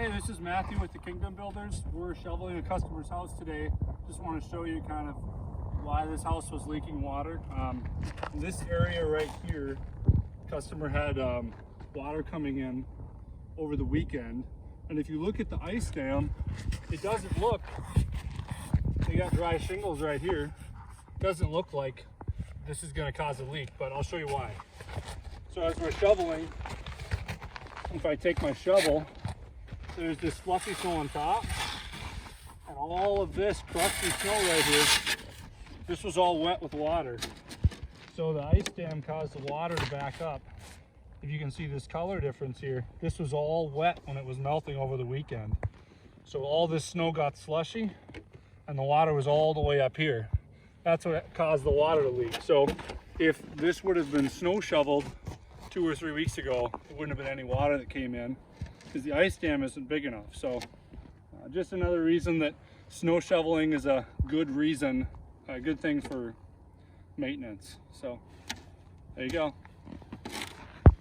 Hey, this is Matthew with the Kingdom Builders. We're shoveling a customer's house today. Just want to show you kind of why this house was leaking water. In this area right here, customer had water coming in over the weekend. And if you look at the ice dam, it doesn't look, they got dry shingles right here. Doesn't look like this is going to cause a leak, but I'll show you why. So as we're shoveling, if I take my shovel, there's this fluffy snow on top, and all of this crusty snow right here, this was all wet with water. So the ice dam caused the water to back up. If you can see this color difference here, this was all wet when it was melting over the weekend. So all this snow got slushy, and the water was all the way up here. That's what caused the water to leak. So if this would have been snow shoveled 2 or 3 weeks ago, there wouldn't have been any water that came in because the ice dam isn't big enough. So just another reason that snow shoveling is a good reason, a good thing for maintenance. So there you go.